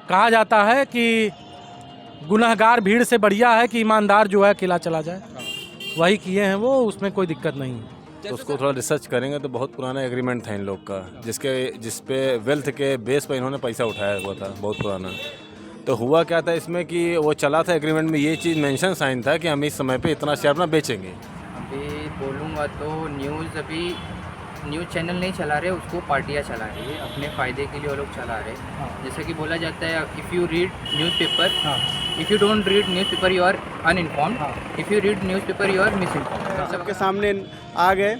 कहा जाता है कि गुनहगार भीड़ से बढ़िया है कि ईमानदार जो है अकेला चला जाए। वही किए हैं वो, उसमें कोई दिक्कत नहीं है। उसको थोड़ा रिसर्च करेंगे तो बहुत पुराना एग्रीमेंट था इन लोग का, जिस पे वेल्थ के बेस पर इन्होंने पैसा उठाया हुआ था, बहुत पुराना। तो हुआ क्या था इसमें कि वो चला था एग्रीमेंट में, ये चीज़ मेंशन साइन था कि हम इस समय पे इतना शेयर अपना बेचेंगे। अभी बोलूँगा तो न्यूज़ चैनल नहीं चला रहे, उसको पार्टियाँ चला रही है, अपने फ़ायदे के लिए वो लोग चला रहे। जैसे कि बोला जाता है, if you read newspaper, if you don't read newspaper you are uninformed, if you read newspaper you are misinformed. सबके सामने आ गए।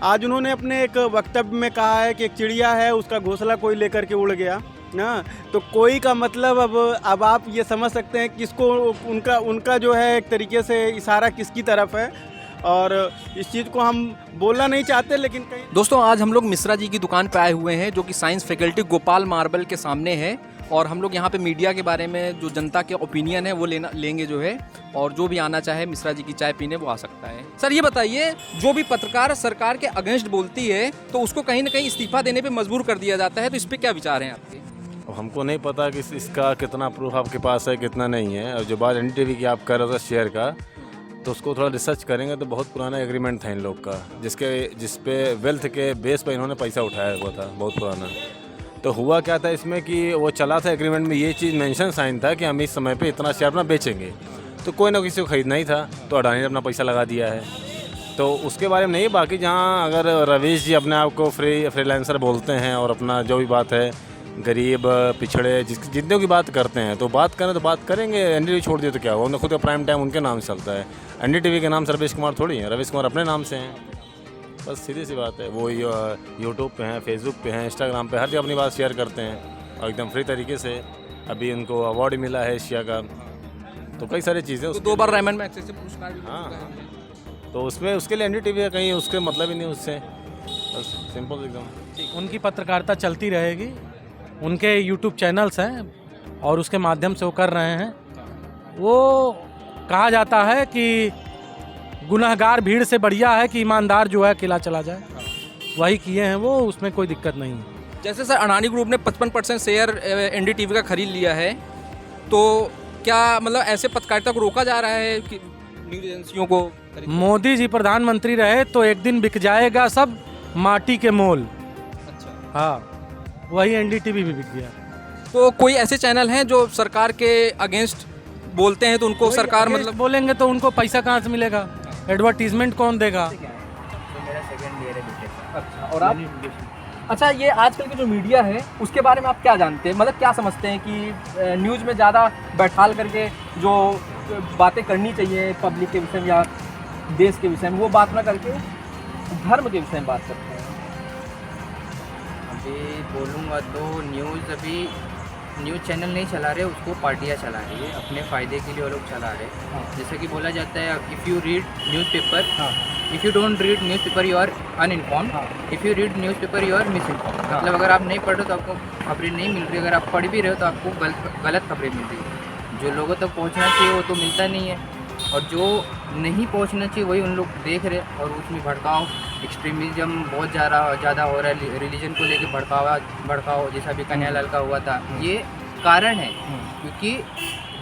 आज उन्होंने अपने एक वक्तव्य में कहा है कि एक चिड़िया है, उसका घोंसला कोई लेकर के उड़ गया ना। तो कोई का मतलब अब आप ये समझ सकते हैं किसको, उनका जो है एक तरीके से इशारा किसकी तरफ है, और इस चीज़ को हम बोलना नहीं चाहते, लेकिन कहीं। दोस्तों, आज हम लोग मिश्रा जी की दुकान पे आए हुए हैं, जो कि साइंस फैकल्टी गोपाल मार्बल के सामने है। और हम लोग यहाँ पे मीडिया के बारे में जो जनता के ओपिनियन है वो लेंगे जो है, और जो भी आना चाहे मिश्रा जी की चाय पीने वो आ सकता है। सर ये बताइए, जो भी पत्रकार सरकार के अगेंस्ट बोलती है तो उसको कहीं ना कहीं इस्तीफा देने पे मजबूर कर दिया जाता है, तो इस पर क्या विचार हैं आपके? अब हमको नहीं पता कि इसका कितना प्रूफ आपके पास है, कितना नहीं है। और जो बात NDTV की आप कर रहे थे शेयर का, तो उसको थोड़ा रिसर्च करेंगे तो बहुत पुराना एग्रीमेंट था इन लोग का, जिस पे वेल्थ के बेस पर इन्होंने पैसा उठाया हुआ था, बहुत पुराना। तो हुआ क्या था इसमें कि वो चला था एग्रीमेंट में, ये चीज़ मेंशन साइन था कि हम इस समय पे इतना शेयर अपना बेचेंगे। तो कोई ना किसी को ख़रीदना ही था, तो अडानी ने अपना पैसा लगा दिया है। तो उसके बारे में नहीं, बाकी जहाँ अगर रवीश जी अपने आप को फ्रीलांसर बोलते हैं और अपना जो भी बात है गरीब पिछड़े जितने की बात करते हैं, तो बात करें तो बात करेंगे। NDTV छोड़ दिए तो क्या हुआ, उन्हें खुद का प्राइम टाइम उनके नाम से चलता है। NDTV के नाम से रवीश कुमार थोड़ी है, रवीश कुमार अपने नाम से हैं। बस सीधी सी बात है। वो यूट्यूब पे हैं, फेसबुक पे हैं, इंस्टाग्राम पे हर जगह अपनी बात शेयर करते हैं, और एकदम फ्री तरीके से। अभी उनको अवार्ड मिला है एशिया का, तो कई सारी चीज़ें। तो 2 बार रेमंड मैग्सेसे पुरस्कार भी मिल हाँ, चुका है। तो उसमें उसके लिए NDTV कहीं उसके मतलब ही नहीं उससे, बस सिंपल एकदम। उनकी पत्रकारिता चलती रहेगी, उनके यूट्यूब चैनल्स हैं और उसके माध्यम से वो कर रहे हैं। वो कहा जाता है कि गुनहगार भीड़ से बढ़िया है कि ईमानदार जो है अकेला चला जाए। वही किए हैं वो, उसमें कोई दिक्कत नहीं है। जैसे सर अडानी ग्रुप ने 55% शेयर NDTV का खरीद लिया है, तो क्या मतलब ऐसे पत्रकारिता को रोका जा रहा है कि न्यूज़ एजेंसियों को? मोदी जी प्रधानमंत्री रहे तो एक दिन बिक जाएगा सब माटी के मोल। अच्छा, हाँ, वही NDTV भी बिक गया। तो कोई ऐसे चैनल हैं जो सरकार के अगेंस्ट बोलते हैं तो उनको सरकार मतलब बोलेंगे तो उनको पैसा कहाँ से मिलेगा? एडवर्टीजमेंट कौन देगा? तो मेरा सेकेंड ईयर है बीटेक। अच्छा, और आप? अच्छा, ये आजकल की जो मीडिया है उसके बारे में आप क्या जानते हैं, मतलब क्या समझते हैं कि न्यूज़ में ज़्यादा बैठाल करके जो बातें करनी चाहिए पब्लिक के विषय में या देश के विषय में, वो बात ना करके धर्म के विषय में बात करते हैं? अभी बोलूँगा तो न्यूज़ चैनल नहीं चला रहे, उसको पार्टियाँ चला रही है, अपने फ़ायदे के लिए वो लोग चला रहे। जैसे कि बोला जाता है, if you read newspaper, if you don't read newspaper you are uninformed, if you read newspaper you are misinformed. मतलब अगर आप नहीं पढ़ रहे हो तो आपको खबरें नहीं मिल रही, अगर आप पढ़ भी रहे हो तो आपको गलत खबरें मिल रही है। जो लोगों तक पहुँचना चाहिए वो तो मिलता नहीं है, और जो नहीं पहुँचना चाहिए वही उन लोग देख रहे, और उसमें भड़काव, एक्सट्रीमिज़म बहुत ज़्यादा हो रहा है। रिलीजन को लेके भड़काव जैसा भी कन्हैयालाल का हुआ था, ये कारण है क्योंकि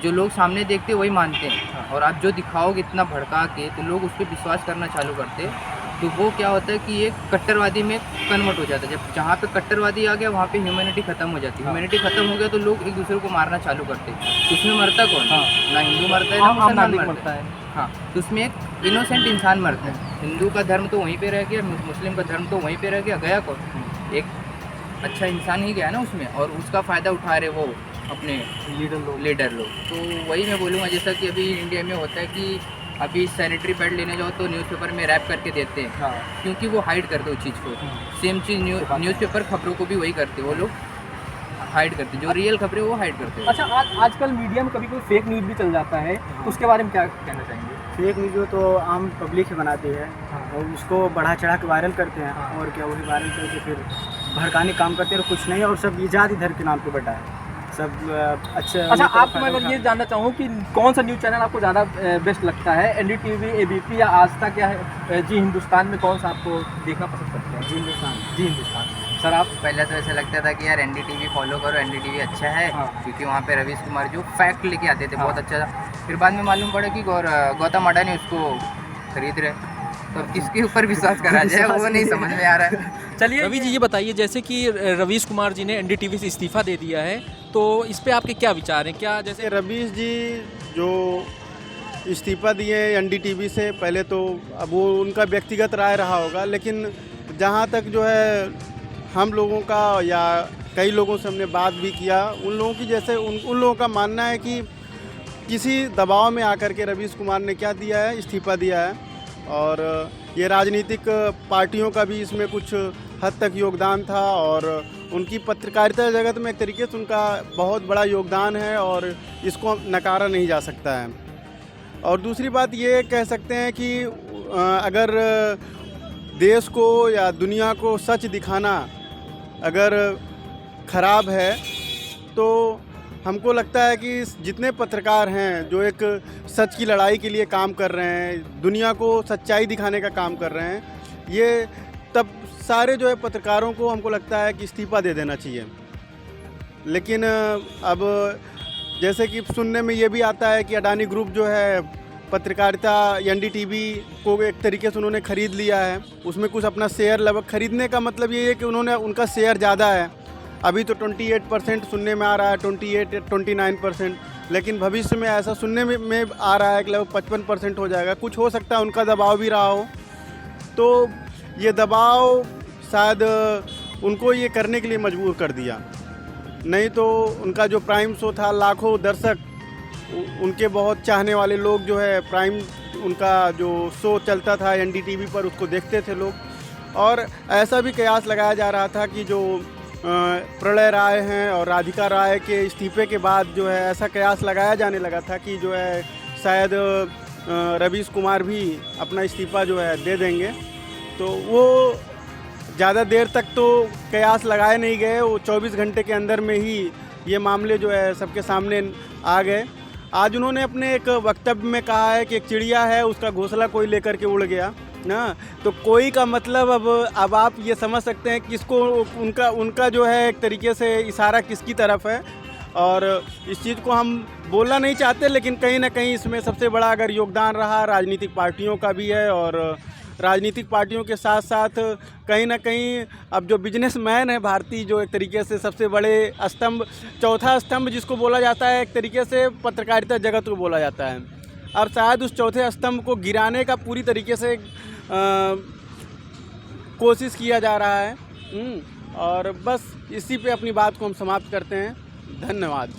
जो लोग सामने देखते वही मानते हैं, और आप जो दिखाओगे इतना भड़का के तो लोग उस पर विश्वास करना चालू करते हैं। तो वो क्या होता है कि ये कट्टरवादी में कन्वर्ट हो जाता है। जब जहाँ पे कट्टरवादी आ गया वहाँ पे ह्यूमैनिटी खत्म हो जाती है। ह्यूमैनिटी खत्म हो गया तो लोग एक दूसरे को मारना चालू करते हैं। तो उसमें मरता कौन? ना हिंदू मरता है ना मुसलमान मरता है। हाँ, तो उसमें एक इनोसेंट इंसान मरता है। हिंदू का धर्म तो वहीं पे रह गया, मुस्लिम का धर्म तो वहीं पे रह गया, गया कौन? एक अच्छा इंसान ही गया ना उसमें, और उसका फ़ायदा उठा रहे वो अपने लीडर लोग। तो वही मैं बोलूँगा, जैसा कि अभी इंडिया में होता है कि अभी सैनिटरी पैड लेने जाओ तो न्यूज़पेपर में रैप करके देते हैं। क्योंकि वो हाइड करते उस चीज़ को। सेम चीज़ न्यूज़पेपर खबरों को भी वही करते, वो लोग हाइड करते, जो रियल खबरें वो हाइड करते हैं। अच्छा, आजकल मीडिया में कभी कोई फेक न्यूज़ भी चल जाता है, तो उसके बारे में क्या कहना चाहेंगे? फेक न्यूज़ तो आम पब्लिक ही बनाती है, और उसको बढ़ा चढ़ा के वायरल करते हैं, और क्या वही वायरल करके फिर भड़काने काम करते हैं, और कुछ नहीं। और सब इजाद इधर के नाम पे बढ़ा है सब। अच्छा, आपको मैं अगर ये जानना चाहूँ कि कौन सा न्यूज़ चैनल आपको ज़्यादा बेस्ट लगता है, NDTV, ABP या आज तक, या जी हिंदुस्तान में कौन सा आपको देखना पसंद करते हैं? जी हिंदुस्तान। जी हिंदुस्तान। सर आप पहले तो ऐसा लगता था कि यार एनडीटीवी फॉलो करो, एनडीटीवी अच्छा है, हाँ। क्योंकि वहाँ पे रवीश कुमार जो फैक्ट लेके आते थे हाँ। बहुत अच्छा था। फिर बाद में मालूम पड़ा कि गौतम अडानी उसको खरीद रहे, तो अब किसके ऊपर विश्वास करा जाए वो नहीं समझ में आ रहा है। चलिए रवि जी ये बताइए, जैसे कि रवीश कुमार जी ने एनडीटीवी से इस्तीफा दे दिया है, तो इस पे आपके क्या विचार हैं? क्या जैसे रवीश जी जो इस्तीफा दिए एनडीटीवी से, पहले तो अब वो उनका व्यक्तिगत राय रहा होगा, लेकिन जहाँ तक जो है हम लोगों का या कई लोगों से हमने बात भी किया, उन लोगों की जैसे उन लोगों का मानना है कि किसी दबाव में आकर के रवीश कुमार ने क्या दिया है, इस्तीफा दिया है। और ये राजनीतिक पार्टियों का भी इसमें कुछ हद तक योगदान था, और उनकी पत्रकारिता जगत में एक तरीके से उनका बहुत बड़ा योगदान है और इसको नकारा नहीं जा सकता है। और दूसरी बात ये कह सकते हैं कि अगर देश को या दुनिया को सच दिखाना अगर ख़राब है, तो हमको लगता है कि जितने पत्रकार हैं जो एक सच की लड़ाई के लिए काम कर रहे हैं, दुनिया को सच्चाई दिखाने का काम कर रहे हैं, ये तब सारे जो है पत्रकारों को हमको लगता है कि इस्तीफा दे देना चाहिए। लेकिन अब जैसे कि सुनने में ये भी आता है कि अडानी ग्रुप जो है पत्रकारिता एनडीटीवी को एक तरीके से उन्होंने ख़रीद लिया है, उसमें कुछ अपना शेयर लगभग खरीदने का मतलब ये है कि उन्होंने उनका शेयर ज़्यादा है। अभी तो 28% सुनने में आ रहा है, 29%, लेकिन भविष्य में ऐसा सुनने में आ रहा है कि लगभग 55% हो जाएगा। कुछ हो सकता है उनका दबाव भी रहा हो, तो ये दबाव शायद उनको ये करने के लिए मजबूर कर दिया। नहीं तो उनका जो प्राइम शो था, लाखों दर्शक, उनके बहुत चाहने वाले लोग जो है प्राइम उनका जो शो चलता था एनडीटीवी पर, उसको देखते थे लोग। और ऐसा भी कयास लगाया जा रहा था कि जो प्रलय राय हैं और राधिका राय के इस्तीफे के बाद जो है ऐसा कयास लगाया जाने लगा था कि जो है शायद रवीश कुमार भी अपना इस्तीफा जो है दे देंगे। तो वो ज़्यादा देर तक तो कयास लगाए नहीं गए, वो 24 घंटे के अंदर में ही ये मामले जो है सबके सामने आ गए। आज उन्होंने अपने एक वक्तव्य में कहा है कि एक चिड़िया है, उसका घोंसला कोई लेकर के उड़ गया ना, तो कोई का मतलब अब आप ये समझ सकते हैं किसको उनका जो है एक तरीके से इशारा किसकी तरफ है। और इस चीज़ को हम बोलना नहीं चाहते, लेकिन कहीं ना कहीं इसमें सबसे बड़ा अगर योगदान रहा राजनीतिक पार्टियों का भी है। और राजनीतिक पार्टियों के साथ साथ कहीं ना कहीं अब जो बिजनेसमैन है भारतीय, जो एक तरीके से सबसे बड़े स्तंभ, चौथा स्तंभ जिसको बोला जाता है, एक तरीके से पत्रकारिता जगत को बोला जाता है, और शायद उस चौथे स्तंभ को गिराने का पूरी तरीके से कोशिश किया जा रहा है। और बस इसी पे अपनी बात को हम समाप्त करते हैं। धन्यवाद।